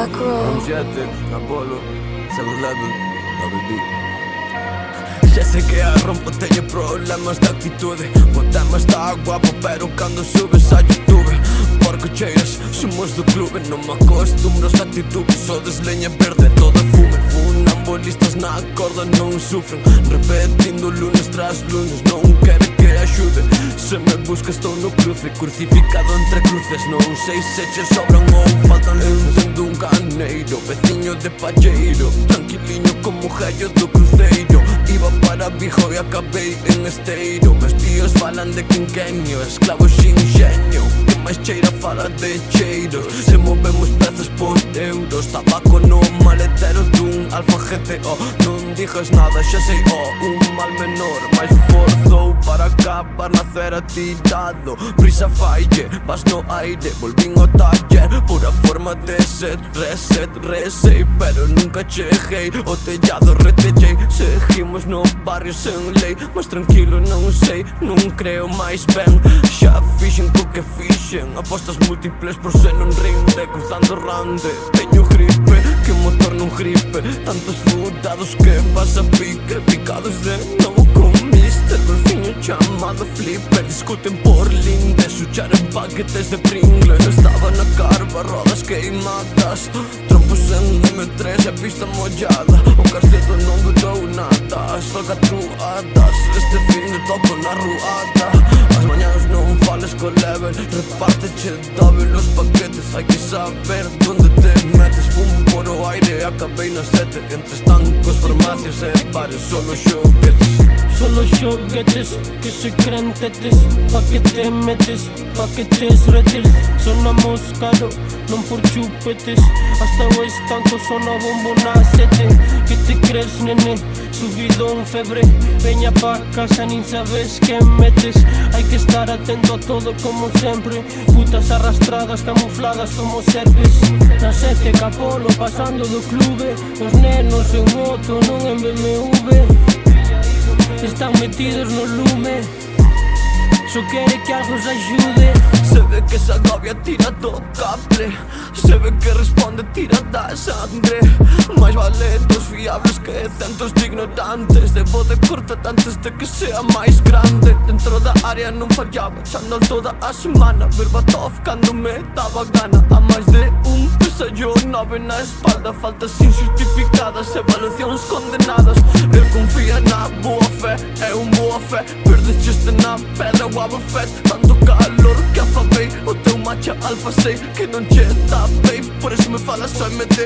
Back row. Amjete, Apollo, Seven Level, Double B. Já sei que a rompo teño problemas de actitude. O tema está guapo pero cando subes a YouTube porcocheiras, somos do clube. Non me acostumbro as actitudes, sodes leña verde, todo é fume. Funambulistas na corda non sufren, repetindo lunes tras lunes, non quere que axude. Se me busca estou no cruce, crucificado entre cruces. Non sei se che sobran ou faltan encendo un caneiro, veciño de palleiro, tranquiliño como gallo do cruceiro. Iba para Vigo e acabei en Esteiro. Meus tíos falan de quinquenio, esclavos sin xeño. Que máis cheira fala de cheiros, se movemos pezas por euros. Tabaco no maletero dun Alfa GTO. Non digas nada, xa sei, un mal menor máis forzou para acabar nacer atirado. Prisa falle, vas no aire, volvín ao taller. Pura forma de ser, reset, resei, pero nunca cheguei. O tellado retellei, seguimos no barrio sen lei. Mas tranquilo non sei, non creo máis ben. Xa fixen co que fixen, apostas múltiples por se non rinde. Cruzando rande, teño gripe, que motor non gripe. Tantos fudados que vas a pique, picados de non comiste. Golfiño chamado flipper, discuten por linde, suchar en paquetes de Pringles. Estaba na carva, rodas queimadas, trompos en M3 e a pista mollada. O casteto non durou nada, asfalga truadas. Este fin de toco na ruada. As mañanas non fales co level, repárteche doble los paquetes. Hai que saber donde te metes. Fumo por o aire, acabei na 7 entre estancos, farmacias e bares. Solo xoguetes, solo xoguetes que se creen tetes. Pa que te metes, pa que te retes. Sonamos caro, non por chupetes. Hasta o estanco sona bombo na 7. Que te crees, nene? Subidón, febre. Veña pa casa, nin sabes que metes. Hai que estar atento a todo como sempre. Putas arrastradas, camufladas como serpes. Na 7 Capolo, pasando do clube. Os nenos en moto, non en BMW. Están metidos no lume, só quere que algo os ajude. se ve que se agobia, tira do cable. Se ve que responde, tira da sangre. Mais vale dos fiables que centos de ignorantes. Debo de cortar antes de que sea máis grande. Dentro da área non fallaba, chándol toda a semana. Verbatov cando me daba gana. A máis de un pesallo, 9 na espalda. Faltas injustificadas, evaluacións condenadas. Eu confía na boa fe, é un boa fe. Perdecheste na pedra o abafet. Tanto calor que afabei, o teu matcha alfa sei que non che dá babe. Por eso me falas só MD.